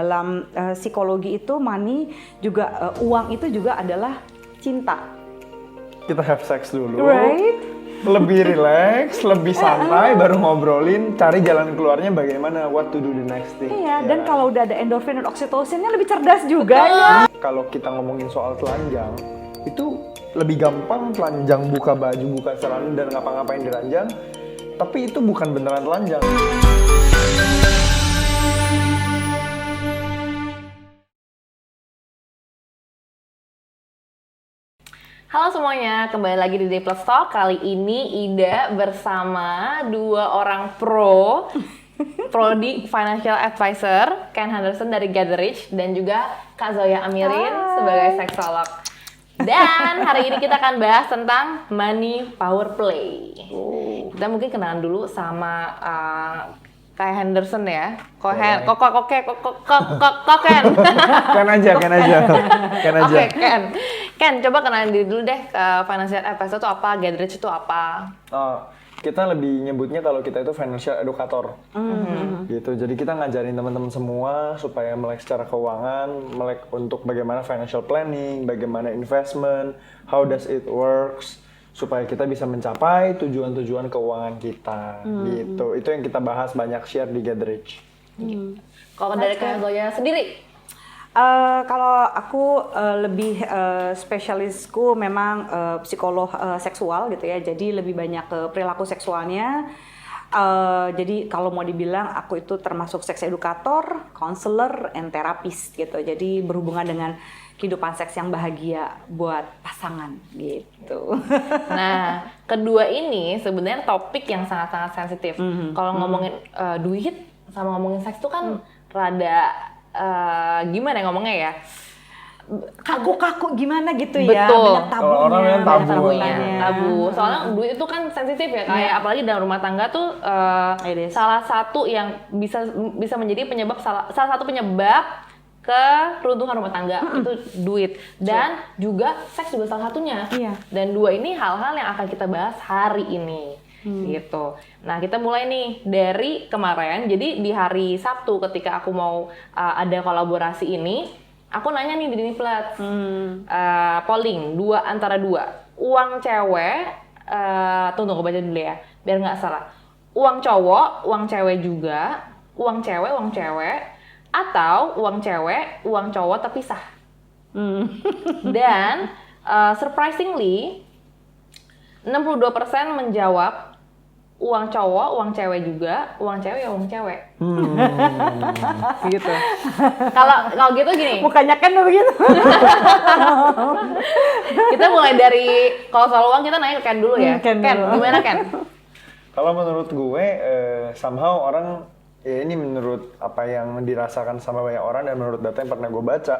dalam psikologi itu money juga uang itu juga adalah cinta. Kita have sex dulu. Right? Lebih relax, lebih santai, baru ngobrolin, cari jalan keluarnya bagaimana, what to do the next thing. Iya, dan kalau udah ada endorfin dan oksitosinnya lebih cerdas juga ya. Kalau kita ngomongin soal telanjang, itu lebih gampang telanjang buka baju, buka celana dan ngapa-ngapain di ranjang, tapi itu bukan beneran telanjang. Halo semuanya, kembali lagi di Day Plus Talk. Kali ini Ida bersama dua orang Prodi Financial Advisor, Ken Henderson dari Gatherich, dan juga Kak Zoya Amirin sebagai seksolog. Dan hari ini kita akan bahas tentang money power play. Kita mungkin kenalan dulu sama Kak Henderson ya. Ken Ken aja. Oke, Ken, coba kenalin diri dulu deh, financial advisor itu apa, Gatherich itu apa? Kita lebih nyebutnya kalau kita itu financial educator, gitu. Jadi kita ngajarin teman-teman semua supaya melek secara keuangan, melek untuk bagaimana financial planning, bagaimana investment, how does it works, supaya kita bisa mencapai tujuan-tujuan keuangan kita, gitu. Itu yang kita bahas banyak share di Gatherich. Kalau dari Kak Zoya sendiri? Kalau aku lebih spesialisku memang psikolog seksual gitu ya, jadi lebih banyak ke perilaku seksualnya. Jadi kalau mau dibilang aku itu termasuk seks edukator, counselor, and terapis gitu. Jadi berhubungan dengan kehidupan seks yang bahagia buat pasangan gitu. Nah, kedua ini sebenarnya topik yang sangat-sangat sensitif. Kalau ngomongin duit sama ngomongin seks itu kan rada gimana ngomongnya ya? Kaku-kaku gimana gitu ya. Betul. Banyak tabunya. Orang yang tabu. Soalnya duit itu kan sensitif ya, kayak apalagi dalam rumah tangga tuh salah satu yang bisa menjadi penyebab salah satu penyebab keruntuhan rumah tangga itu duit, dan juga seks juga salah satunya. Dan dua ini hal-hal yang akan kita bahas hari ini. Gitu. Nah, kita mulai nih dari kemarin. Jadi di hari Sabtu ketika aku mau ada kolaborasi ini, aku nanya nih di Diniplat, polling antara dua, uang cewek, tunggu baca dulu ya, biar nggak salah. Uang cowok, uang cewek juga, uang cewek, atau uang cewek, uang cowok terpisah. Dan surprisingly 62% menjawab uang cowok, uang cewek juga, uang cewek ya uang cewek. Gitu. Kalau gitu gini. Mukanya kan begitu. Kita mulai dari kalau soal uang kita nanya ke Ken dulu ya. Ken, gimana Ken? Kalau menurut gue, somehow orang, ya ini menurut apa yang dirasakan sama banyak orang dan menurut data yang pernah gue baca,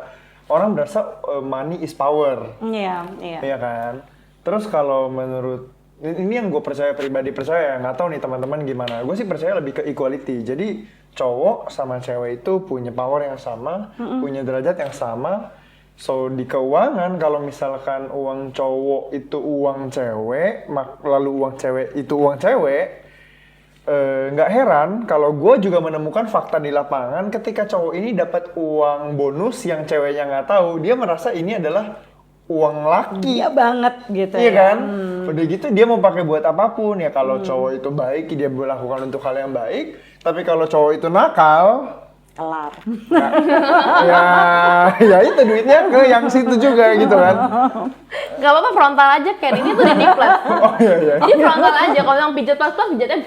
orang berasa money is power. Iya. Iya kan? Terus kalau menurut ini yang gue pribadi percaya, nggak tahu nih teman-teman gimana. Gue sih percaya lebih ke equality. Jadi cowok sama cewek itu punya power yang sama, punya derajat yang sama. So di keuangan kalau misalkan uang cowok itu uang cewek, lalu uang cewek itu uang cewek, nggak heran kalau gue juga menemukan fakta di lapangan ketika cowok ini dapat uang bonus yang ceweknya nggak tahu, dia merasa ini adalah uang laki. Iya banget gitu. Iya kan? Udah gitu dia mau pakai buat apapun ya. Kalau cowok itu baik, dia melakukan untuk hal yang baik. Tapi kalau cowok itu nakal, kelar. Ya itu duitnya ke yang situ juga gitu kan. Gak apa-apa, frontal aja Ken, ini tuh di plus. Oh iya. Jadi frontal aja, kalau yang pijat plus,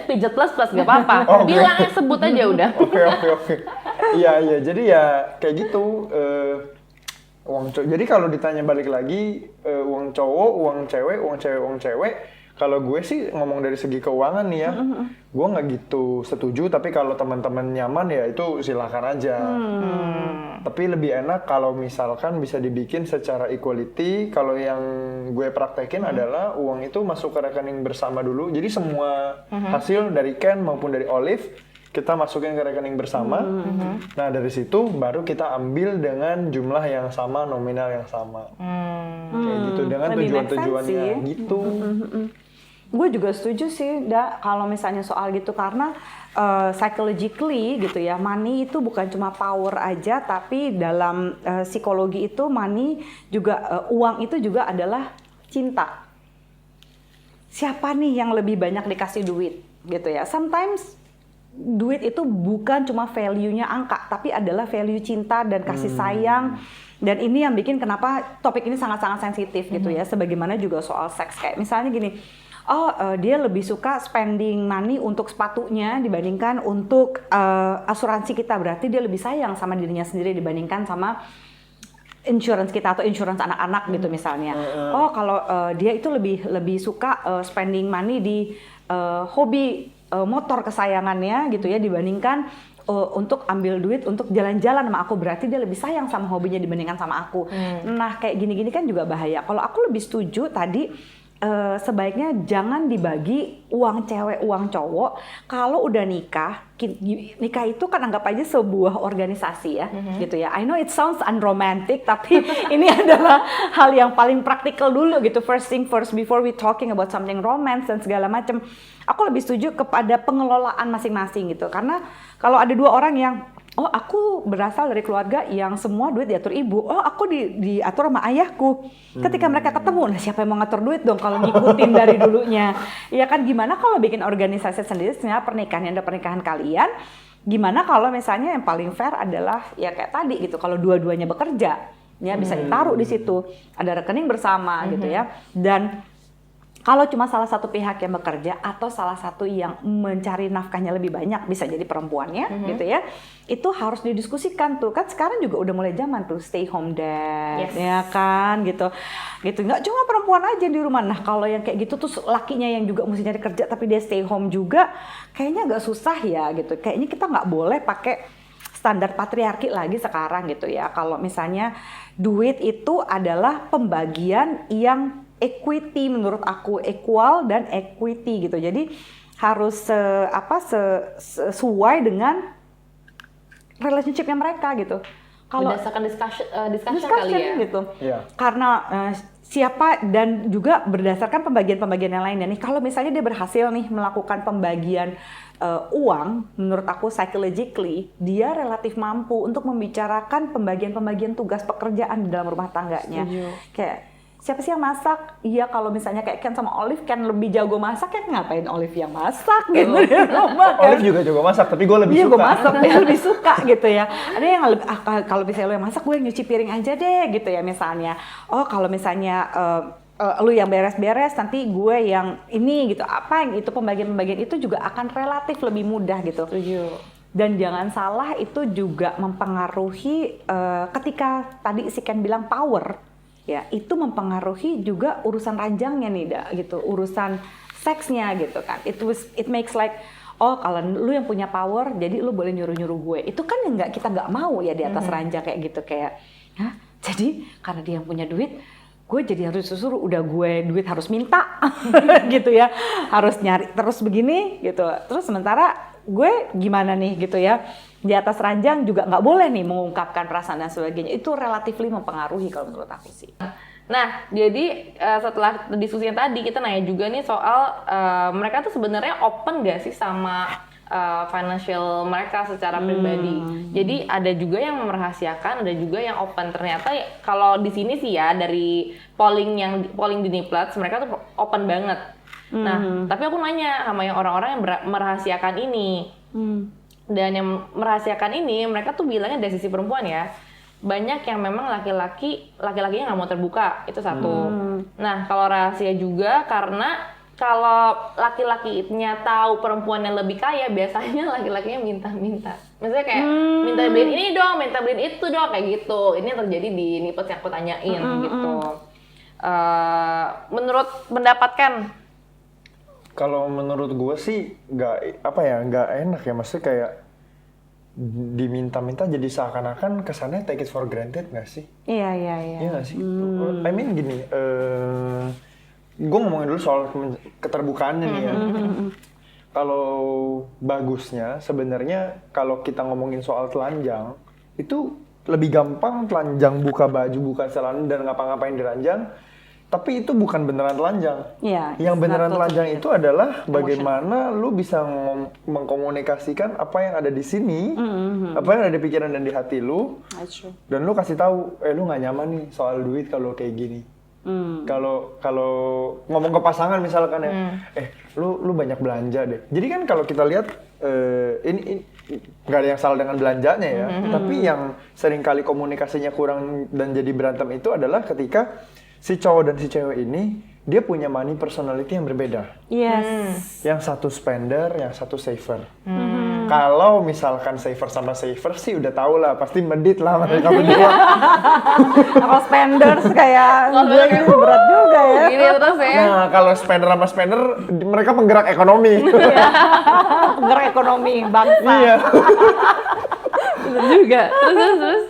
pijat plus, gak apa-apa. Bilangnya sebut aja udah. Oke. Iya, jadi ya kayak gitu. Jadi kalau ditanya balik lagi, uang cowok, uang cewek, kalau gue sih ngomong dari segi keuangan nih ya, gue nggak gitu setuju, tapi kalau teman-teman nyaman ya itu silakan aja. Tapi lebih enak kalau misalkan bisa dibikin secara equality. Kalau yang gue praktekin adalah uang itu masuk ke rekening bersama dulu, jadi semua hasil dari Ken maupun dari Olive kita masukin ke rekening bersama. Nah dari situ baru kita ambil dengan jumlah yang sama, nominal yang sama. Kayak gitu dengan tujuan-tujuannya gitu. Gue juga setuju sih, kalau misalnya soal gitu karena psychologically gitu ya, money itu bukan cuma power aja, tapi dalam psikologi itu money juga uang itu juga adalah cinta. Siapa nih yang lebih banyak dikasih duit gitu ya? Sometimes duit itu bukan cuma value-nya angka, tapi adalah value cinta dan kasih sayang. Dan ini yang bikin kenapa topik ini sangat-sangat sensitif gitu ya. Sebagaimana juga soal seks, kayak misalnya gini. Dia lebih suka spending money untuk sepatunya dibandingkan untuk asuransi kita. Berarti dia lebih sayang sama dirinya sendiri dibandingkan sama insurance kita atau insurance anak-anak gitu misalnya. Kalau dia itu lebih suka spending money di hobi motor kesayangannya gitu ya dibandingkan untuk ambil duit untuk jalan-jalan sama aku. Berarti dia lebih sayang sama hobinya dibandingkan sama aku. Nah kayak gini-gini kan juga bahaya. Kalau aku lebih setuju tadi sebaiknya jangan dibagi uang cewek uang cowok. Kalau udah nikah itu kan anggap aja sebuah organisasi ya gitu ya. I know it sounds unromantic tapi ini adalah hal yang paling praktikal dulu gitu. First thing first before we talking about something romance dan segala macam. Aku lebih setuju kepada pengelolaan masing-masing gitu. Karena kalau ada dua orang yang aku berasal dari keluarga yang semua duit diatur ibu. Aku diatur sama ayahku. Ketika mereka ketemu, nah siapa yang mau ngatur duit dong kalau ngikutin dari dulunya? Ya kan gimana kalau bikin organisasi sendiri, sebenarnya pernikahan ada pernikahan kalian. Gimana kalau misalnya yang paling fair adalah ya kayak tadi gitu. Kalau dua-duanya bekerja, ya bisa ditaruh di situ. Ada rekening bersama gitu ya. Dan kalau cuma salah satu pihak yang bekerja atau salah satu yang mencari nafkahnya lebih banyak, bisa jadi perempuannya gitu ya, itu harus didiskusikan tuh. Kan sekarang juga udah mulai zaman tuh stay home dad, ya kan gitu. Nggak cuma perempuan aja di rumah. Nah kalau yang kayak gitu tuh lakinya yang juga mesti nyari kerja tapi dia stay home juga, kayaknya agak susah ya gitu. Kayaknya kita nggak boleh pakai standar patriarki lagi sekarang gitu ya. Kalau misalnya duit itu adalah pembagian yang equity menurut aku, equal dan equity gitu. Jadi harus sesuai dengan relationship-nya mereka gitu. Kalau berdasarkan discussion kali ya. Gitu. Yeah. Karena siapa dan juga berdasarkan pembagian-pembagian yang lainnya nih. Kalau misalnya dia berhasil nih melakukan pembagian uang, menurut aku psychologically dia relatif mampu untuk membicarakan pembagian-pembagian tugas pekerjaan di dalam rumah tangganya. Kayak siapa sih yang masak? Iya kalau misalnya kayak Ken sama Olive, Ken lebih jago masak, ya ngapain Olive yang masak gitu ya rumah kan? Olive juga jago masak, tapi gue lebih suka. Iya gue masak, dia lebih suka gitu ya. Ada yang lebih, kalau misalnya lo yang masak, gue yang nyuci piring aja deh gitu ya misalnya. Kalau misalnya lu yang beres-beres, nanti gue yang ini gitu. Apa yang itu pembagian-pembagian itu juga akan relatif lebih mudah gitu. Dan jangan salah itu juga mempengaruhi ketika tadi si Ken bilang power. Ya, itu mempengaruhi juga urusan ranjangnya nih, gitu, urusan seksnya gitu kan. It makes like, kalau lu yang punya power, jadi lu boleh nyuruh-nyuruh gue. Itu kan yang kita nggak mau ya di atas ranjang kayak gitu, kayak, jadi karena dia yang punya duit, gue jadi harus suruh, udah gue duit harus minta, gitu ya, harus nyari terus begini gitu. Terus sementara gue gimana nih gitu ya, di atas ranjang juga nggak boleh nih mengungkapkan perasaan dan sebagainya. Itu relatifly mempengaruhi kalau menurut aku sih. Nah, jadi setelah diskusi yang tadi kita nanya juga nih soal mereka tuh sebenarnya open gak sih sama financial mereka secara pribadi. Jadi ada juga yang merahasiakan, ada juga yang open. Ternyata kalau di sini sih ya dari polling di Niplats mereka tuh open banget. Nah, tapi aku nanya sama yang orang-orang yang merahasiakan ini. Dan yang merahasiakan ini mereka tuh bilangnya dari sisi perempuan ya, banyak yang memang laki-lakinya nggak mau terbuka, itu satu. Nah kalau rahasia juga karena kalau laki-lakinya tahu perempuan yang lebih kaya, biasanya laki-lakinya minta-minta. Maksudnya kayak minta beliin ini dong, minta beliin itu dong, kayak gitu. Ini yang terjadi di Niplats yang aku tanyain gitu. Menurut mendapatkan? Kalau menurut gue sih nggak enak ya, maksudnya kayak diminta-minta jadi seakan-akan kesannya take it for granted nggak sih? Iya. Iya nggak sih? I mean gini, gue ngomongin dulu soal keterbukaannya nih ya. Kalau bagusnya sebenarnya kalau kita ngomongin soal telanjang itu lebih gampang telanjang buka baju, buka celana dan ngapa-ngapain di ranjang tapi itu bukan beneran telanjang. Iya. Yang beneran not telanjang totally itu adalah bagaimana lu bisa mengkomunikasikan apa yang ada di sini, apa yang ada di pikiran dan di hati lu, That's true. dan lu kasih tahu, lu nggak nyaman nih soal duit kalau kayak gini. Kalau ngomong ke pasangan misalkan ya, lu banyak belanja deh. Jadi kan kalau kita lihat ini nggak ada yang salah dengan belanjanya ya, tapi yang seringkali komunikasinya kurang dan jadi berantem itu adalah ketika si cowok dan si cewek ini dia punya money personality yang berbeda. Yes. Yang satu spender, yang satu saver. Kalau misalkan saver sama saver sih udah tau lah, pasti medit lah mereka berdua. Kalau spenders kayak gue gitu berat juga ya. Gini terus ya. Nah, kalau spender sama spender, mereka penggerak ekonomi. Penggerak ekonomi bangsa. Iya. Bener juga. Terus.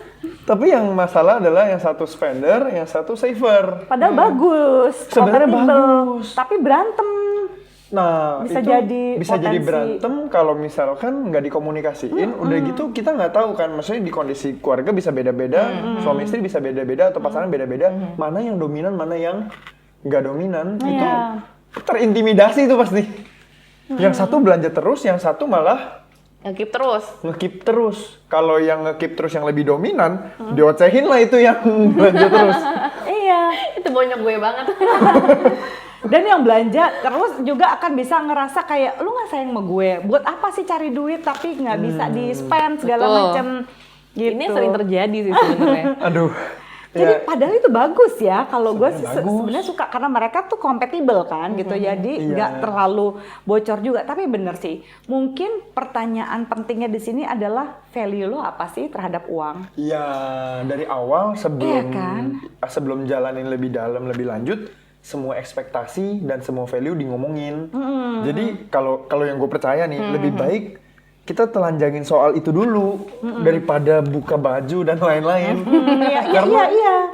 Tapi yang masalah adalah yang satu spender, yang satu saver. Padahal bagus. Sebenarnya compatible, bagus. Tapi berantem. Nah, Bisa itu jadi bisa jadi potensi. berantem kalau misalkan nggak dikomunikasiin. Udah gitu kita nggak tahu kan, maksudnya di kondisi keluarga bisa beda-beda, suami istri bisa beda-beda atau pasangan beda-beda. Mana yang dominan, mana yang nggak dominan, itu terintimidasi itu pasti. Yang satu belanja terus, yang satu malah Ngekip terus. ngekip terus. Kalau yang ngekip terus yang lebih dominan, diocehin lah itu yang belanja terus. Iya. Itu bonyok gue banget. Dan yang belanja terus juga akan bisa ngerasa kayak lu nggak sayang sama gue. Buat apa sih cari duit tapi nggak bisa di spend segala Betul. macam. Gitu. Ini sering terjadi sih sebenarnya. Aduh. Jadi padahal itu bagus ya, kalau gue sih Sebenarnya bagus. sebenarnya suka karena mereka tuh compatible kan gitu, jadi nggak Iya. terlalu bocor juga. Tapi bener sih, mungkin pertanyaan pentingnya di sini adalah value lo apa sih terhadap uang? Iya, dari awal sebelum Iya kan? sebelum jalanin lebih dalam, lebih lanjut, semua ekspektasi dan semua value di ngomongin. Jadi kalau yang gue percaya nih, lebih baik kita telanjangin soal itu dulu daripada buka baju dan lain-lain. Karena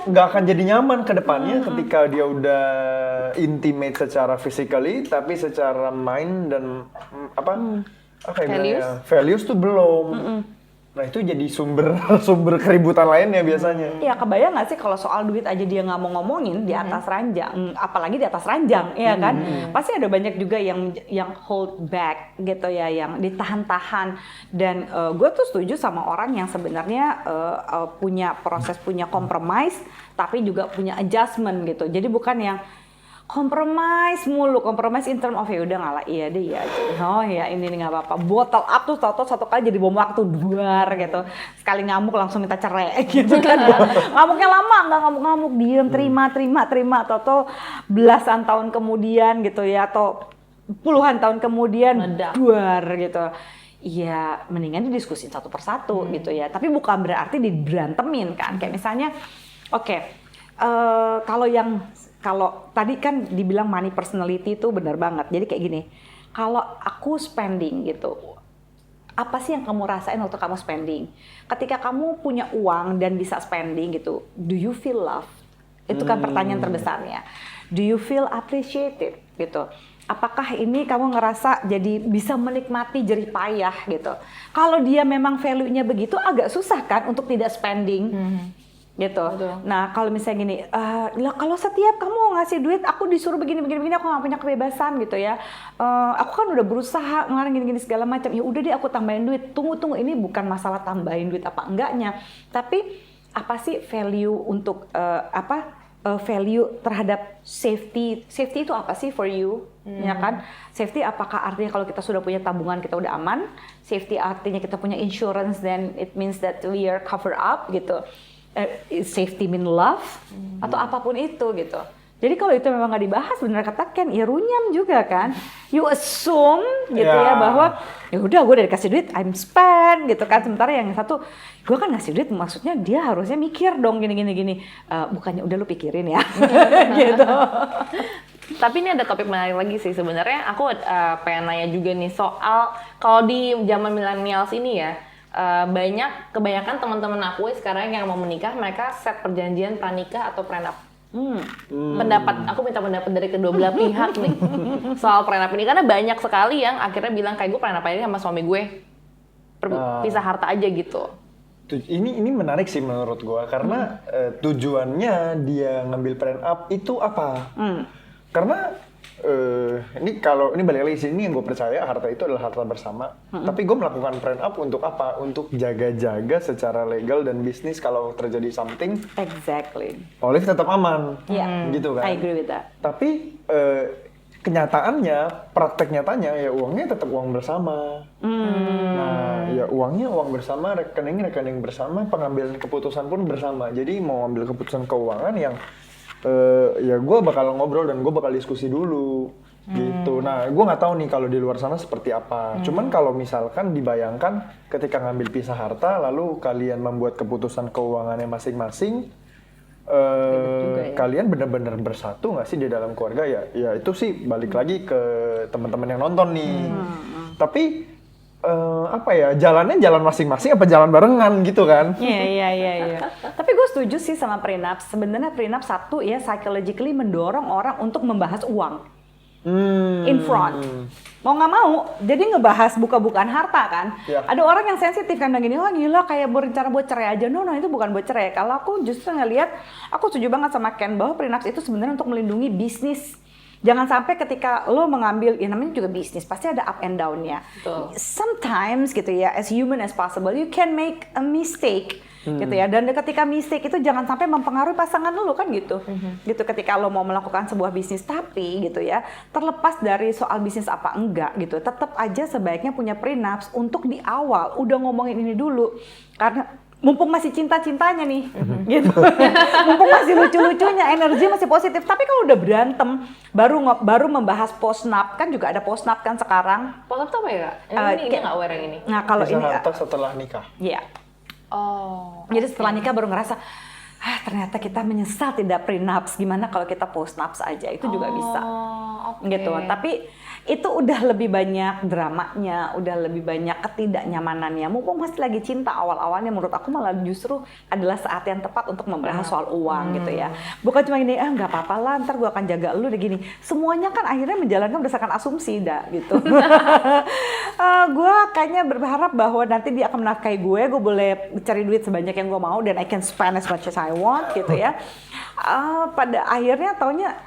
nggak akan jadi nyaman ke depannya ketika dia udah intimate secara physically, tapi secara mind dan apa ya bilangnya, values tuh belum. Nah itu jadi sumber keributan lainnya biasanya. Iya, kebayang nggak sih kalau soal duit aja dia nggak mau ngomongin di atas ranjang, apalagi di atas ranjang, ya kan? Pasti ada banyak juga yang hold back gitu ya, yang ditahan-tahan. Dan gue tuh setuju sama orang yang sebenarnya punya proses, punya compromise, tapi juga punya adjustment gitu. Jadi bukan yang compromise in term of ya udah ngalah, iya deh ya, oh ya ini nggak apa-apa, botol up tuh tau satu kali jadi bom waktu duar gitu, sekali ngamuk langsung minta cerai gitu kan. Ngamuknya lama, nggak ngamuk-ngamuk, diem, terima, atau belasan tahun kemudian gitu ya, atau puluhan tahun kemudian duar gitu. Iya, mendingan didiskusin satu persatu gitu ya, tapi bukan berarti diberantemin kan, kayak misalnya kalau tadi kan dibilang money personality itu benar banget. Jadi kayak gini, kalau aku spending gitu, apa sih yang kamu rasain waktu kamu spending? Ketika kamu punya uang dan bisa spending gitu, do you feel love? Itu kan pertanyaan terbesarnya. Do you feel appreciated gitu? Apakah ini kamu ngerasa jadi bisa menikmati jerih payah gitu? Kalau dia memang value-nya begitu, agak susah kan untuk tidak spending. Gitu. Betul. Nah kalau misalnya gini, kalau setiap kamu ngasih duit, aku disuruh begini, aku nggak punya kebebasan gitu ya. Aku kan udah berusaha ngelarang gini segala macam. Ya udah deh aku tambahin duit. Tunggu, ini bukan masalah tambahin duit apa enggaknya, tapi apa sih value untuk value terhadap safety. Safety itu apa sih for you? Ya kan? Safety apakah artinya kalau kita sudah punya tabungan kita udah aman? Safety artinya kita punya insurance, then it means that we are cover up gitu. Safety mean love atau apapun itu gitu. Jadi kalau itu memang nggak dibahas, benar kata Ken, ya runyam juga kan. You assume gitu ya bahwa ya udah gue udah dikasih duit, I'm spend gitu kan. Sementara yang satu, gue kan ngasih duit, maksudnya dia harusnya mikir dong gini. Bukannya udah lu pikirin ya, gitu. Tapi ini ada topik menarik lagi sih sebenarnya. Aku pengen nanya juga nih soal kalau di zaman millennials ini ya. Kebanyakan teman-teman aku sekarang yang mau menikah, mereka set perjanjian pranikah atau prenup. Aku minta pendapat dari kedua belah pihak nih soal prenup ini, karena banyak sekali yang akhirnya bilang kayak gue prenup aja sama suami gue, pisah harta aja gitu. Ini menarik sih menurut gua karena tujuannya dia ngambil prenup itu apa? Karena ini balik lagi sini yang gue percaya harta itu adalah harta bersama. Tapi gue melakukan prenup untuk apa? Untuk jaga-jaga secara legal dan bisnis kalau terjadi something. Exactly. Olive tetap aman, gitu kan? I agree with that. Tapi kenyataannya, praktek nyatanya ya uangnya tetap uang bersama. Nah, ya uangnya uang bersama, rekening bersama, pengambilan keputusan pun bersama. Jadi mau ambil keputusan keuangan yang ya gue bakal ngobrol dan gue bakal diskusi dulu gitu. Nah, gue nggak tahu nih kalau di luar sana seperti apa. Cuman kalau misalkan dibayangkan ketika ngambil pisah harta, lalu kalian membuat keputusan keuangannya masing-masing, kalian benar-benar bersatu nggak sih di dalam keluarga ya? Ya itu sih balik lagi ke teman-teman yang nonton nih. Tapi apa ya, jalannya jalan masing-masing apa jalan barengan gitu kan? Iya. Tapi gue setuju sih sama prenup. Sebenarnya prenup satu ya psychologically mendorong orang untuk membahas uang in front. Mau nggak mau, jadi ngebahas buka-bukaan harta kan. Ada orang yang sensitif kan gini, oh gila kayak berencana buat cerai aja. No, itu bukan buat cerai. Kalau aku justru ngelihat, aku setuju banget sama Ken bahwa prenup itu sebenarnya untuk melindungi bisnis. Jangan sampai ketika lo mengambil, ya namanya juga bisnis, pasti ada up and down-nya. Sometimes gitu ya, as human as possible, you can make a mistake. Gitu ya, dan ketika mistake itu jangan sampai mempengaruhi pasangan lo kan gitu. Gitu ketika lo mau melakukan sebuah bisnis, tapi gitu ya, terlepas dari soal bisnis apa enggak gitu, tetap aja sebaiknya punya prenups untuk di awal udah ngomongin ini dulu. Karena mumpung masih cinta-cintanya nih, gitu. Mumpung masih lucu-lucunya, energi masih positif. Tapi kalau udah berantem, baru membahas postnup, kan juga ada postnup kan sekarang. Postnup tuh apa ya, Kak? Ini nggak aware yang ini. Nah, kalau ini harta setelah nikah. Iya. Oh. Jadi setelah nikah baru ngerasa, ternyata kita menyesal tidak prenups. Gimana kalau kita postnups aja? Itu juga bisa. Gitu. Tapi itu udah lebih banyak dramanya, udah lebih banyak ketidaknyamanannya. Mumpung masih lagi cinta awal-awalnya, menurut aku malah justru adalah saat yang tepat untuk membahas soal uang gitu ya. Bukan cuma gini, nggak apa-apa lah, ntar gue akan jaga lu deh gini. Semuanya kan akhirnya menjalankan berdasarkan asumsi dah gitu. Gue kayaknya berharap bahwa nanti dia akan menafkahi gue boleh cari duit sebanyak yang gue mau dan I can spend as much as I want gitu ya. Pada akhirnya taunya,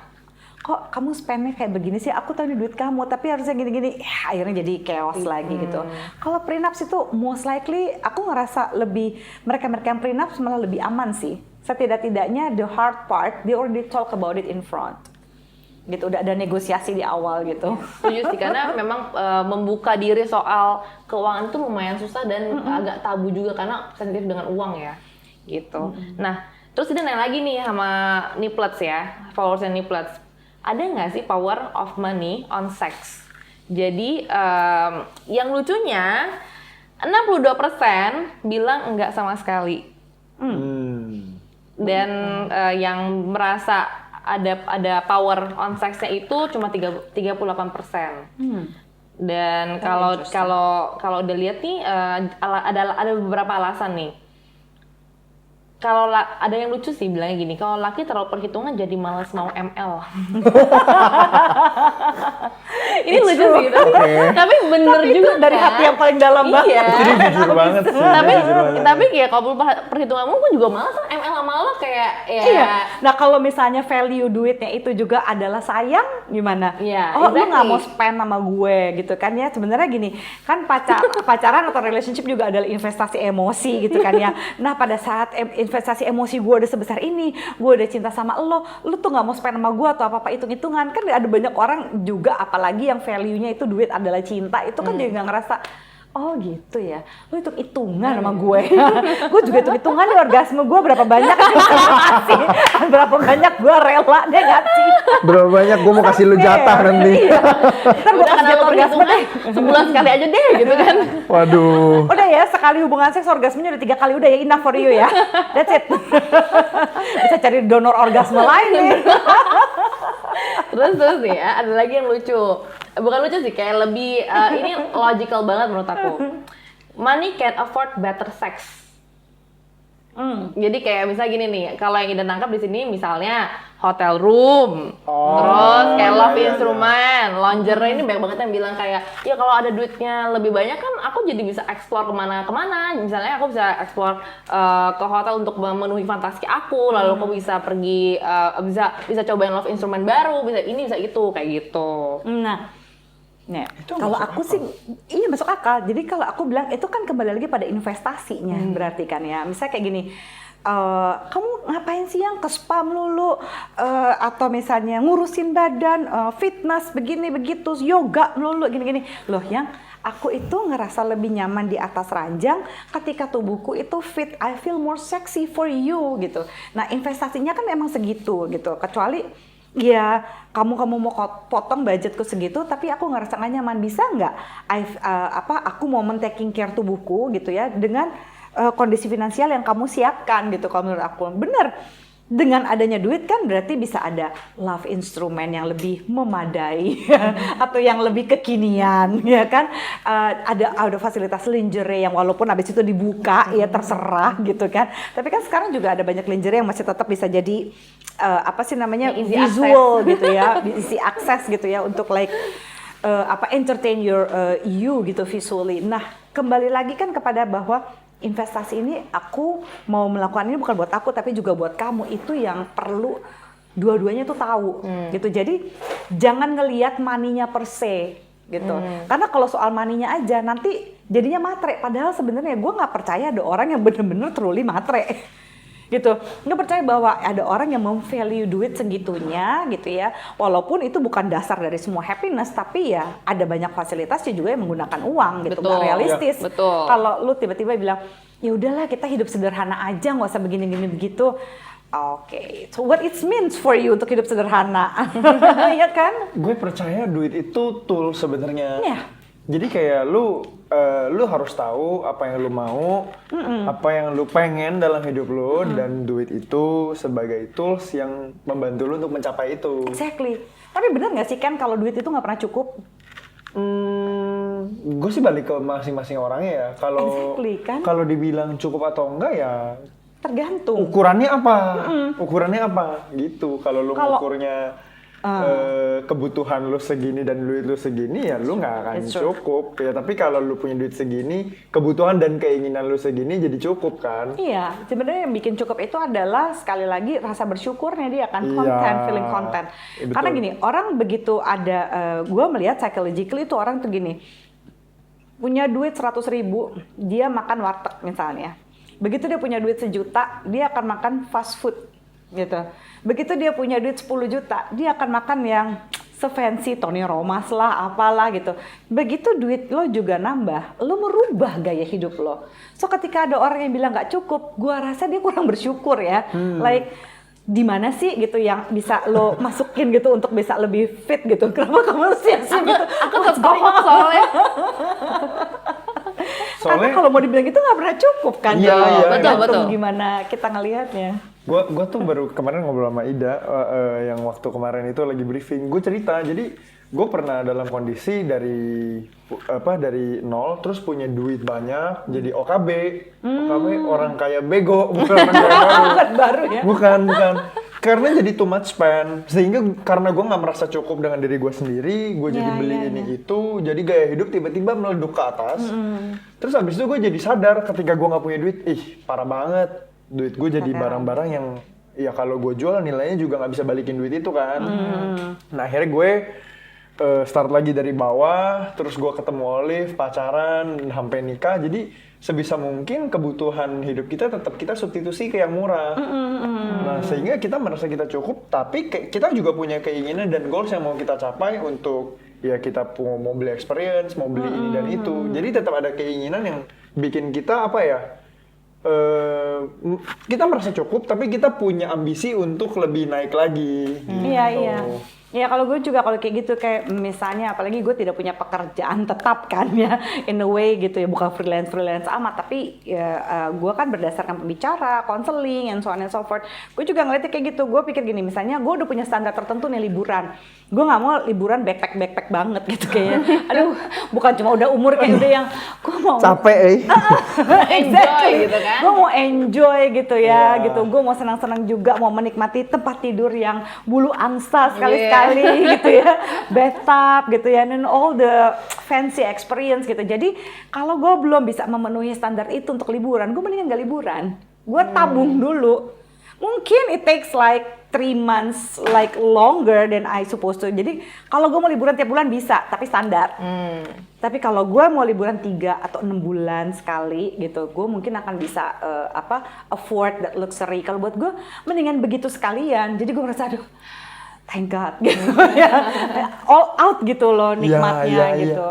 kok kamu spendnya kayak begini sih, aku tahu ini duit kamu, tapi harusnya gini-gini, ya, akhirnya jadi chaos lagi gitu. Kalau prenups itu most likely, aku ngerasa lebih, mereka-mereka yang prenups malah lebih aman sih. Setidak-tidaknya the hard part, they already talk about it in front. Gitu, udah ada negosiasi di awal gitu. Setuju sih, karena memang membuka diri soal keuangan itu lumayan susah dan agak tabu juga karena sensitif dengan uang ya, gitu. Nah, terus dia nanya lagi nih sama Niplets ya, followersnya Niplets. Ada nggak sih power of money on sex? Jadi yang lucunya 62% bilang enggak sama sekali. Dan yang merasa ada power on sex-nya itu cuma 38%. Dan kalau udah lihat nih ada beberapa alasan nih. Kalau ada yang lucu sih bilangnya gini, kalau laki terlalu perhitungan jadi malas mau ML. Ini lucu sih gitu. Tapi bener juga dari hati yang paling dalam banget. Iya. Itu jujur banget sih. Tapi kayak kalau perhitunganmu pun juga malas kan ML sama lo kayak ya. Iya. Nah kalau misalnya value duitnya itu juga adalah sayang, gimana? Iya, lu nggak mau spend sama gue gitu kan ya? Sebenarnya gini, kan pacaran atau relationship juga adalah investasi emosi gitu kan ya. Nah pada saat investasi emosi gue udah sebesar ini, gue udah cinta sama lo tuh nggak mau spend sama gue atau apa-apa hitung-hitungan. Kan ada banyak orang juga, apalagi yang value-nya itu duit adalah cinta, itu kan juga ngerasa, oh gitu ya, lo hitung-hitungan sama gue. Gue juga hitung-hitungan nih orgasme gue berapa banyak kasih, berapa banyak gue rela deh ngasih. Berapa banyak gue mau kasih lu jatah nanti. Iya. Ntar gue kasih jatah orgasme deh. Sebulan sekali aja deh gitu kan. Waduh. Udah ya, sekali hubungan seks orgasmenya udah 3 kali, udah ya, enough for you ya. That's it. Bisa cari donor orgasme lain nih. Terus nih ya, ada lagi yang lucu. Bukan lucu sih, kayak lebih ini logical banget menurut aku. Money can afford better sex. Jadi kayak misalnya gini nih, kalau yang Ida tangkap di sini misalnya hotel room, terus kayak love instrument, lingerie, ini banyak banget yang bilang kayak, ya kalau ada duitnya lebih banyak kan aku jadi bisa explore kemana-kemana. Misalnya aku bisa explore ke hotel untuk memenuhi fantasi aku, lalu aku bisa pergi, bisa cobain love instrument baru, bisa ini, bisa itu, kayak gitu. Nah, kalau aku sih, iya masuk akal. Jadi kalau aku bilang itu kan kembali lagi pada investasinya, berarti kan ya. Misalnya kayak gini, kamu ngapain sih yang ke spa melulu, atau misalnya ngurusin badan, fitness begini begitu, yoga melulu gini-gini. Loh, yang aku itu ngerasa lebih nyaman di atas ranjang ketika tubuhku itu fit, I feel more sexy for you gitu. Nah, investasinya kan emang segitu gitu. Kecuali ya kamu mau potong budgetku segitu, tapi aku ngerasa nggak nyaman, bisa nggak? Aku mau taking care tubuhku gitu ya dengan kondisi finansial yang kamu siapkan gitu. Kalau menurut aku bener, dengan adanya duit kan berarti bisa ada love instrument yang lebih memadai atau yang lebih kekinian ya kan. Ada fasilitas lingerie yang walaupun habis itu dibuka ya terserah gitu kan, tapi kan sekarang juga ada banyak lingerie yang masih tetap bisa jadi Easy visual access. Gitu ya, easy access gitu ya untuk entertain you gitu visually. Nah, kembali lagi kan kepada bahwa investasi ini aku mau melakukan ini bukan buat aku tapi juga buat kamu, itu yang perlu dua-duanya tuh tahu gitu. Jadi jangan ngelihat maninya per se gitu, karena kalau soal maninya aja nanti jadinya matre, padahal sebenarnya gue nggak percaya ada orang yang bener-bener truly matre gitu. Nggak percaya bahwa ada orang yang memvalue duit segitunya gitu ya, walaupun itu bukan dasar dari semua happiness, tapi ya ada banyak fasilitasnya juga yang menggunakan uang gitu. Nggak realistis ya, betul. Kalau lu tiba-tiba bilang ya udahlah kita hidup sederhana aja, nggak usah begini-gini begitu. Oke, so what it means for you untuk hidup sederhana? Iya kan? Gue percaya duit itu tool sebenarnya. Iya. Jadi kayak lu harus tahu apa yang lu mau, apa yang lu pengen dalam hidup lu, dan duit itu sebagai tools yang membantu lu untuk mencapai itu. Exactly. Tapi bener nggak sih kan kalau duit itu nggak pernah cukup? Gue sih balik ke masing-masing orangnya ya. Kalau dibilang cukup atau enggak ya tergantung. Ukurannya apa gitu. Kalau lu ngukurnya kebutuhan lu segini dan duit lu segini, ya lu nggak akan cukup ya. Tapi kalau lu punya duit segini, kebutuhan dan keinginan lu segini jadi cukup kan. Iya, sebenarnya yang bikin cukup itu adalah sekali lagi rasa bersyukurnya dia kan, feeling content. Karena gini, orang begitu ada, gue melihat psychologically itu orang tuh gini, punya duit 100.000, dia makan warteg misalnya. Begitu dia punya duit 1 juta, dia akan makan fast food gitu. Begitu dia punya duit 10 juta, dia akan makan yang se-fancy Tony Romas lah, apalah gitu. Begitu duit lo juga nambah, lo merubah gaya hidup lo. So ketika ada orang yang bilang nggak cukup, gua rasa dia kurang bersyukur ya. Like di mana sih gitu yang bisa lo masukin gitu untuk bisa lebih fit gitu. Kenapa kamu sia-sia gitu? Aku kekok soalnya. Karena kalau mau dibilang gitu nggak pernah cukup kan. Iya, betul. Gimana kita ngelihatnya. Gue tuh baru kemarin ngobrol sama Ida yang waktu kemarin itu lagi briefing. Gue cerita, jadi gue pernah dalam kondisi dari nol terus punya duit banyak jadi OKB. OKB orang kaya bego, bukan orang kaya baru ya. Bukan. Karena jadi too much spend, sehingga karena gue nggak merasa cukup dengan diri gue sendiri, gue jadi beli itu, jadi gaya hidup tiba-tiba meleduk ke atas. Terus abis itu gue jadi sadar ketika gue nggak punya duit, parah banget. Duit gue jadi barang-barang yang ya kalau gue jual nilainya juga nggak bisa balikin duit itu kan. Nah akhirnya gue start lagi dari bawah, terus gue ketemu Olive, pacaran, sampai nikah. Jadi sebisa mungkin kebutuhan hidup kita tetap kita substitusi ke yang murah. Nah sehingga kita merasa kita cukup, tapi kita juga punya keinginan dan goals yang mau kita capai untuk ya kita mau beli experience, mau beli ini dan itu. Jadi tetap ada keinginan yang bikin kita kita merasa cukup, tapi kita punya ambisi untuk lebih naik lagi. Iya. Ya kalau gue juga kalau kayak gitu, kayak misalnya apalagi gue tidak punya pekerjaan tetap kan ya, in a way gitu ya, bukan freelance amat, tapi ya gue kan berdasarkan pembicara, counseling, and so on and so forth. Gue juga ngeliatnya kayak gitu, gue pikir gini, misalnya gue udah punya standar tertentu nih liburan, gue nggak mau liburan backpack banget gitu kayaknya. Aduh, bukan cuma udah umur kayak udah yang gue mau capek exactly gitu kan. Gue mau enjoy gitu ya, gitu. Gue mau senang-senang juga, mau menikmati tempat tidur yang bulu angsa sekali-sekali sekali gitu ya, bathtub gitu ya, and all the fancy experience gitu. Jadi kalau gue belum bisa memenuhi standar itu untuk liburan, gue mendingan gak liburan. Gue tabung dulu. Mungkin it takes like 3 months like longer than I supposed to. Jadi kalau gue mau liburan tiap bulan bisa, tapi standar. Tapi kalau gue mau liburan 3 atau 6 bulan sekali gitu, gue mungkin akan bisa afford that luxury. Kalau buat gue mendingan begitu sekalian. Jadi gue merasa aduh, thank God gitu ya. All out gitu loh nikmatnya gitu.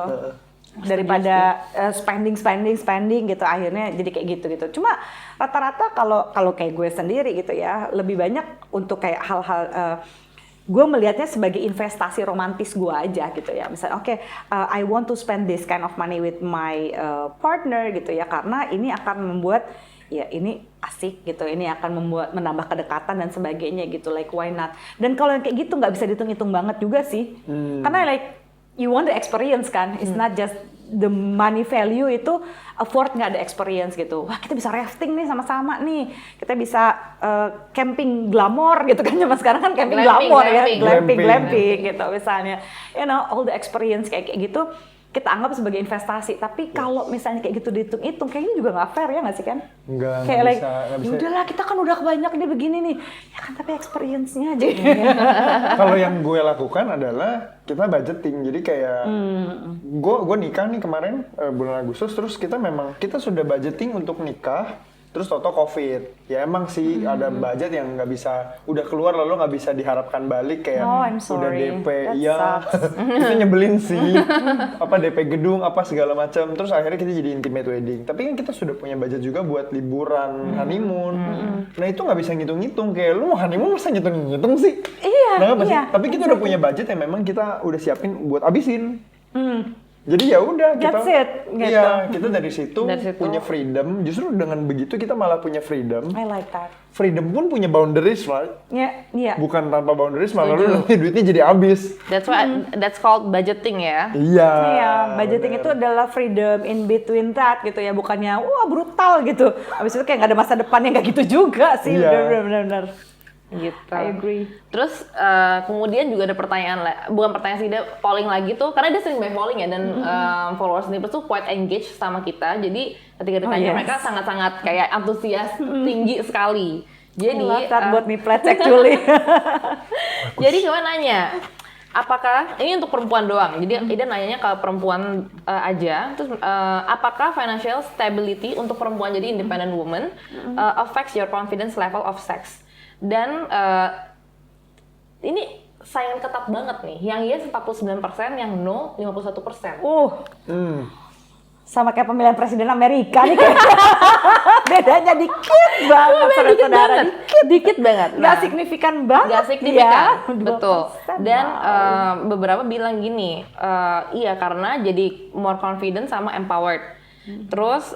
Daripada spending gitu, akhirnya jadi kayak gitu. Cuma rata-rata kalau kayak gue sendiri gitu ya, lebih banyak untuk kayak hal-hal gue melihatnya sebagai investasi romantis gue aja gitu ya. Misalnya I want to spend this kind of money with my partner gitu ya, karena ini akan membuat ya ini asik gitu, ini akan menambah kedekatan dan sebagainya gitu, like why not. Dan kalau yang kayak gitu nggak bisa dihitung-hitung banget juga sih, karena like you want the experience kan, it's not just the money value, itu afford nggak ada experience gitu. Wah, kita bisa rafting nih sama-sama nih, kita bisa camping glamour gitu kan, zaman sekarang kan camping glamour ya, glamping gitu misalnya, you know, all the experience kayak gitu kita anggap sebagai investasi. Tapi kalau misalnya kayak gitu dihitung-hitung, kayaknya juga nggak fair ya nggak sih kan? Kayak like, udahlah kita kan udah kebanyak nih begini nih, ya kan tapi experience-nya aja. Kalau yang gue lakukan adalah kita budgeting. Jadi kayak gue nikah nih kemarin bulan Agustus, terus kita sudah budgeting untuk nikah. Terus toto COVID, ya emang sih ada budget yang nggak bisa, udah keluar lalu nggak bisa diharapkan balik kayak udah DP, iya itu nyebelin sih, DP gedung segala macam, terus akhirnya kita jadi intimate wedding. Tapi kan kita sudah punya budget juga buat liburan, honeymoon, nah itu nggak bisa ngitung-ngitung, kayak lu mau honeymoon masa ngitung-ngitung sih? Nah, tapi kita udah punya budget yang memang kita udah siapin buat abisin. Jadi ya udah kita, iya kita dari situ punya freedom. Justru dengan begitu kita malah punya freedom. I like that. Freedom pun punya boundaries, right? Iya. Bukan tanpa boundaries malah lu nanti duitnya jadi habis. That's called budgeting ya. Iya. Budgeting itu adalah freedom in between that gitu ya, bukannya wah brutal gitu. Habis itu kayak nggak ada masa depan, yang nggak gitu juga sih. Benar-benar. Gitu. I agree. Terus kemudian juga ada pertanyaan, bukan pertanyaan sih, dia polling lagi tuh, karena dia sering banyak polling ya, dan followers Snippers tuh quite engaged sama kita. Jadi ketika ditanya mereka sangat-sangat kayak antusias tinggi sekali. Jadi buat me pledge actually. Jadi kawan nanya, apakah ini untuk perempuan doang? Jadi Ida nanyanya ke perempuan aja. Terus apakah financial stability untuk perempuan jadi independent woman affects your confidence level of sex? Dan ini saingan ketat banget nih. Yang yes 49%, yang no 51%. Sama kayak pemilihan presiden Amerika nih kayak. Bedanya dikit banget, saudara-saudara. Dikit banget. Nggak signifikan banget. Nggak signifikan, ya, betul. Dan beberapa bilang gini, iya karena jadi more confident sama empowered. Terus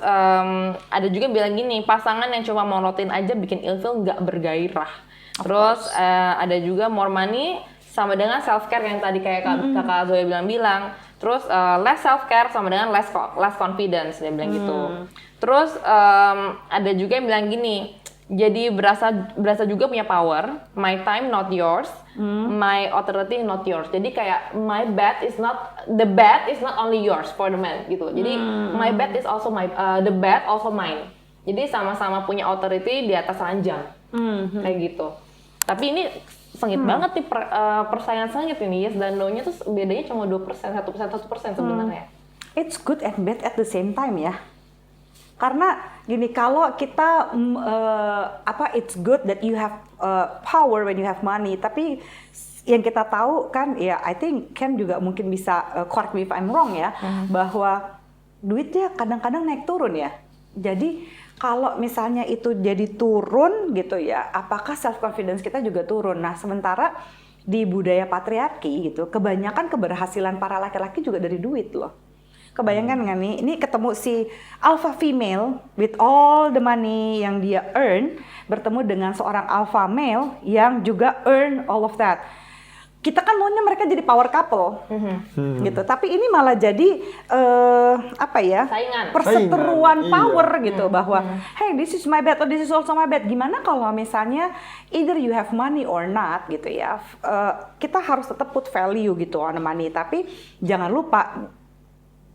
ada juga bilang gini, pasangan yang cuma monotin aja bikin ilfeel, nggak bergairah. Terus ada juga more money sama dengan self care yang tadi kayak kakak Zoya bilang. Terus less self care sama dengan less confidence, dia bilang gitu. Terus ada juga yang bilang gini, jadi berasa juga punya power. My time not yours, my authority not yours. Jadi kayak the bed is not only yours for the man gitu. Jadi my bed is also the bed also mine. Jadi sama-sama punya authority di atas ranjang, kayak gitu. Tapi ini sengit banget nih persaingan sengit ini, yes dan no-nya tuh bedanya cuma 2%, 1% sebenarnya. It's good and bad at the same time ya. Karena gini, kalau kita it's good that you have power when you have money, tapi yang kita tahu kan ya, I think Ken juga mungkin bisa correct me if I'm wrong ya, bahwa duitnya kadang-kadang naik turun ya. Jadi kalau misalnya itu jadi turun gitu ya, apakah self confidence kita juga turun? Nah, sementara di budaya patriarki gitu, kebanyakan keberhasilan para laki-laki juga dari duit loh. Kebayangkan nggak nih, ini ketemu si alpha female with all the money yang dia earn, bertemu dengan seorang alpha male yang juga earn all of that. kita kan maunya mereka jadi power couple, gitu. Tapi ini malah jadi Saingan. perseteruan power gitu, bahwa hey, this is my bed or this is also my bed. Gimana kalau misalnya either you have money or not gitu ya, kita harus tetap put value gitu on money. Tapi jangan lupa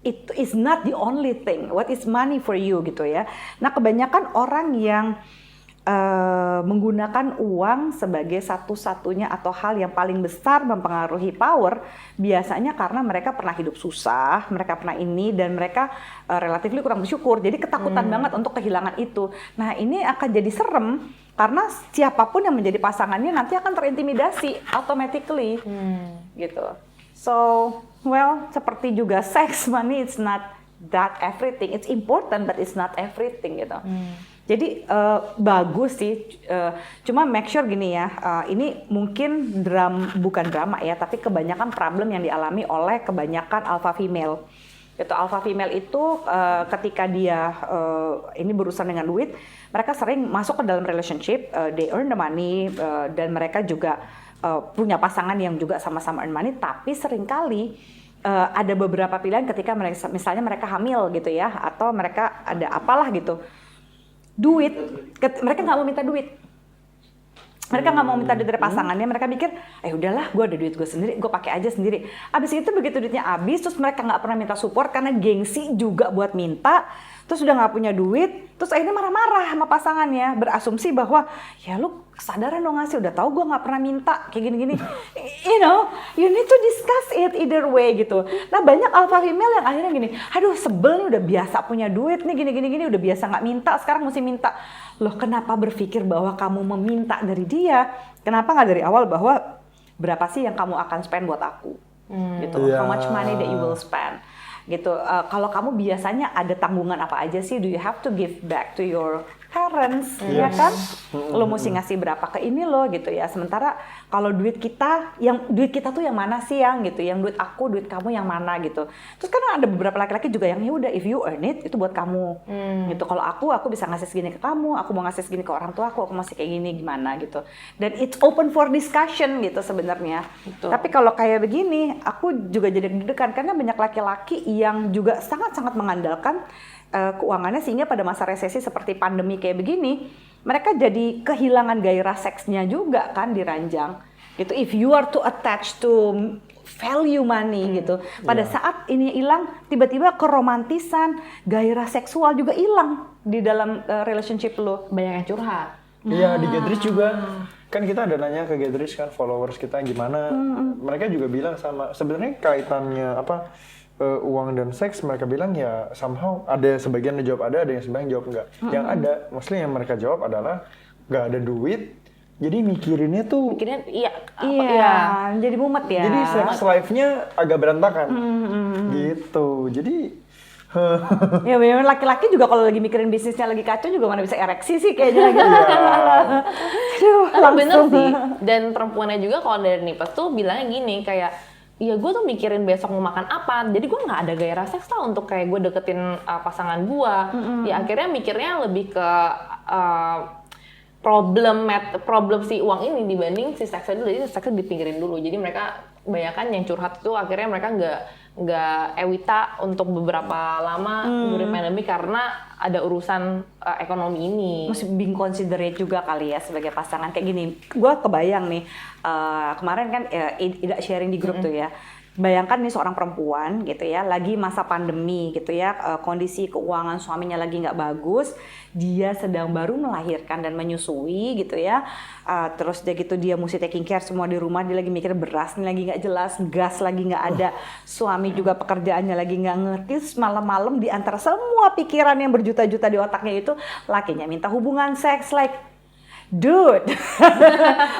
it is not the only thing. What is money for you gitu ya. Nah, kebanyakan orang yang menggunakan uang sebagai satu-satunya atau hal yang paling besar mempengaruhi power, biasanya karena mereka pernah hidup susah, mereka pernah ini, dan mereka relatifly kurang bersyukur, jadi ketakutan banget untuk kehilangan itu. Nah, ini akan jadi serem karena siapapun yang menjadi pasangannya nanti akan terintimidasi automatically, gitu. So, well, seperti juga sex, money it's not that everything, it's important but it's not everything gitu. Jadi bagus sih, cuma make sure gini ya, ini mungkin bukan drama ya, tapi kebanyakan problem yang dialami oleh kebanyakan alpha female. Gitu, alpha female itu ketika dia ini berurusan dengan duit, mereka sering masuk ke dalam relationship, they earn the money, dan mereka juga punya pasangan yang juga sama-sama earn money, tapi seringkali ada beberapa pilihan ketika mereka, misalnya mereka hamil gitu ya, atau mereka ada apalah gitu. Mereka nggak mau minta duit. Mereka nggak mau minta duit dari pasangannya. Mereka mikir, udahlah, gue ada duit gue sendiri, gue pakai aja sendiri. Abis itu begitu duitnya habis, terus mereka nggak pernah minta support karena gengsi juga buat minta. Terus udah nggak punya duit, terus akhirnya marah-marah sama pasangannya, berasumsi bahwa ya lu kesadaran dong ngasih, udah tahu gue nggak pernah minta kayak gini-gini. You know, you need to discuss it either way gitu. Nah, banyak alpha female yang akhirnya gini, aduh sebel nih, udah biasa punya duit nih gini-gini, udah biasa nggak minta, sekarang mesti minta. Loh, kenapa berpikir bahwa kamu meminta dari dia? Kenapa nggak dari awal bahwa berapa sih yang kamu akan spend buat aku? Gitu, how much money that you will spend? Gitu. Kalau kamu biasanya ada tanggungan apa aja sih? Do you have to give back to your parents, ya kan? Lo mesti ngasih berapa ke ini lo gitu ya. Sementara kalau duit kita tuh yang mana sih yang gitu? Yang duit aku, duit kamu yang mana gitu. Terus kan ada beberapa laki-laki juga yang ya udah, if you earn it, itu buat kamu. Gitu. Kalau aku bisa ngasih segini ke kamu, aku mau ngasih segini ke orang tua aku masih kayak gini gimana gitu. Dan it's open for discussion gitu sebenarnya. Tapi kalau kayak begini, aku juga jadi deg-degan karena banyak laki-laki yang juga sangat-sangat mengandalkan keuangannya, sehingga pada masa resesi seperti pandemi kayak begini, mereka jadi kehilangan gairah seksnya juga kan diranjang gitu. If you are too attached to value money gitu, pada saat ini hilang, tiba-tiba keromantisan, gairah seksual juga hilang di dalam relationship lo. Banyak yang curhat. Iya, di Gathering juga kan kita ada nanya ke Gathering kan, followers kita gimana, mereka juga bilang sama, sebenarnya kaitannya apa, uang dan seks, mereka bilang ya somehow ada sebagian yang jawab ada yang sebagian jawab enggak. Yang ada, mostly yang mereka jawab adalah nggak ada duit, jadi mikirinnya tuh jadi mumet ya. Jadi sex life-nya agak berantakan gitu. Jadi ya memang laki-laki juga kalau lagi mikirin bisnisnya lagi kacau juga mana bisa ereksi sih kayaknya lagi. Bener sih. Dan perempuannya juga kalau dari Nipes tuh bilangnya gini kayak, iya gue tuh mikirin besok mau makan apa, jadi gue nggak ada gairah seks lah untuk kayak gue deketin pasangan gue. Ya akhirnya mikirnya lebih ke problem si uang ini dibanding si seksnya dulu. Jadi seksnya dipinggirin dulu. Jadi mereka kebanyakan yang curhat itu akhirnya mereka nggak ewita untuk beberapa lama during pandemi karena ada urusan ekonomi ini. Mesti being considerate juga kali ya sebagai pasangan kayak gini. Gue kebayang nih kemarin kan Ida sharing di grup tuh ya. Bayangkan nih seorang perempuan gitu ya, lagi masa pandemi gitu ya, kondisi keuangan suaminya lagi nggak bagus, dia sedang baru melahirkan dan menyusui gitu ya, terus dia mesti taking care semua di rumah, dia lagi mikir beras nih lagi nggak jelas, gas lagi nggak ada, suami juga pekerjaannya lagi nggak ngerti, malam-malam di antara semua pikiran yang berjuta-juta di otaknya itu, lakinya minta hubungan seks, like dude,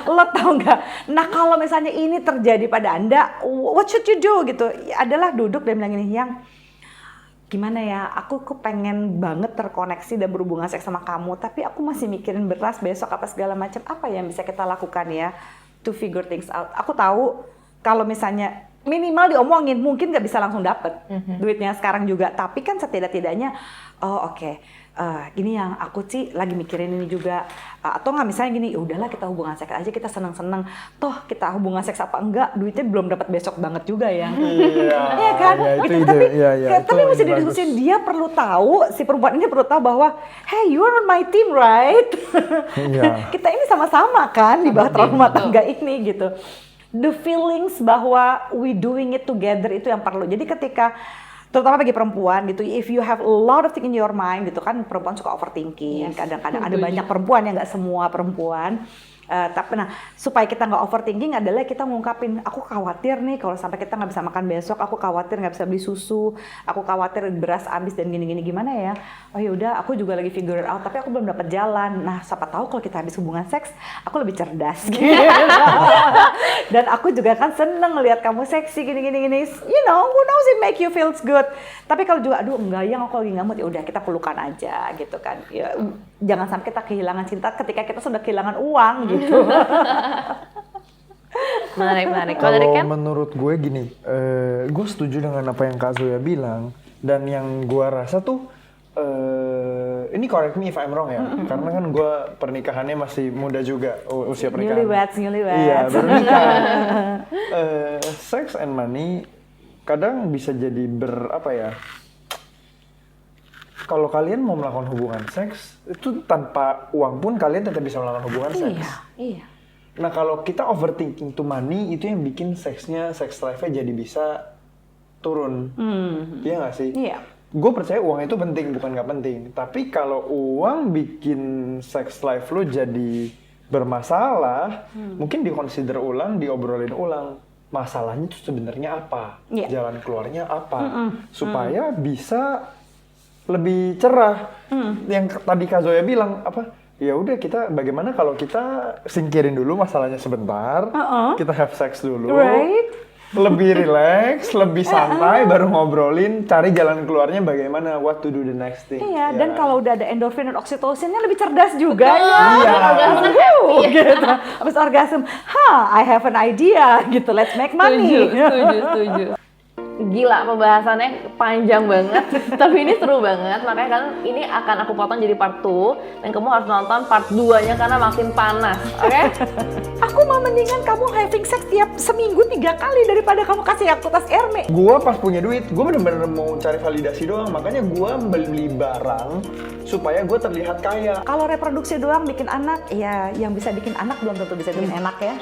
lo tau nggak? Nah kalau misalnya ini terjadi pada Anda, what should you do gitu? Adalah duduk dan bilang gini, yang gimana ya? Aku kepengen banget terkoneksi dan berhubungan seks sama kamu, tapi aku masih mikirin beras besok apa segala macam. Apa yang bisa kita lakukan ya to figure things out? Aku tahu kalau misalnya minimal diomongin, mungkin nggak bisa langsung dapet duitnya sekarang juga, tapi kan setidak-tidaknya oh oke, gini yang aku sih lagi mikirin ini juga, atau nggak misalnya gini, ya udahlah kita hubungan seks aja, kita seneng-seneng, toh kita hubungan seks apa enggak, duitnya belum dapat besok banget juga ya. Iya kan? Ya, itu Tapi, ide. Ya, tapi itu mesti ide didiskusin, dia perlu tahu, si perempuan ini perlu tahu bahwa, hey, you are on my team, right? Iya. Kita ini sama-sama kan di bahtera rumah tangga ini gitu. The feelings bahwa we doing it together itu yang perlu. Jadi ketika terutama bagi perempuan gitu, if you have a lot of things in your mind gitu kan, perempuan suka overthinking. Kadang-kadang ada banyak perempuan yang nggak semua perempuan. Tapi nah, supaya kita nggak overthinking adalah kita ngungkapin, aku khawatir nih kalau sampai kita nggak bisa makan besok, aku khawatir nggak bisa beli susu, aku khawatir beras habis dan gini-gini, gimana ya? Oh ya udah, aku juga lagi figure it out, tapi aku belum dapat jalan. Nah, siapa tahu kalau kita habis hubungan seks, aku lebih cerdas. Gitu. Dan aku juga kan seneng ngelihat kamu seksi gini-gini, you know, who knows it make you feels good. Tapi kalau juga, aduh enggak yang aku lagi nggak mood, ya udah kita pelukan aja gitu kan. Ya, jangan sampai kita kehilangan cinta ketika kita sudah kehilangan uang gitu. Menarik. Kalau dari Ken? Menurut gue gini, gue setuju dengan apa yang Kak Zoya bilang, dan yang gue rasa tuh, ini correct me if I'm wrong ya, karena kan gue pernikahannya masih muda juga, usia pernikahan. Newlyweds. Iya, baru nikah. Sex and money kadang bisa jadi apa ya? Kalau kalian mau melakukan hubungan seks, itu tanpa uang pun kalian tetap bisa melakukan hubungan seks. Iya. Nah kalau kita overthinking to money, itu yang bikin sex life-nya jadi bisa turun. Iya nggak sih? Iya. Gue percaya uang itu penting, bukan nggak penting. Tapi kalau uang bikin sex life lo jadi bermasalah, mungkin dikonsider ulang, diobrolin ulang. Masalahnya itu sebenarnya apa? Jalan keluarnya apa? Supaya bisa lebih cerah. Yang tadi Kak Zoya bilang apa? Ya udah, kita bagaimana kalau kita singkirin dulu masalahnya sebentar, kita have sex dulu, lebih relax, lebih santai, baru ngobrolin, cari jalan keluarnya bagaimana, what to do the next thing. Iya, dan kalau udah ada endorfin dan oksitosinnya lebih cerdas juga ya. Orgasme Gitu. Habis orgasme, I have an idea gitu, let's make money. Setuju. Gila, pembahasannya panjang banget, tapi ini seru banget. Makanya kan ini akan aku potong jadi part 2, dan kamu harus nonton part 2-nya karena makin panas, oke? Aku mau mendingan kamu having sex tiap seminggu 3 kali daripada kamu kasih aku tas Hermes. Gua pas punya duit, gua bener-bener mau cari validasi doang, makanya gua beli barang supaya gua terlihat kaya. Kalau reproduksi doang bikin anak, ya yang bisa bikin anak belum tentu bisa bikin enak ya.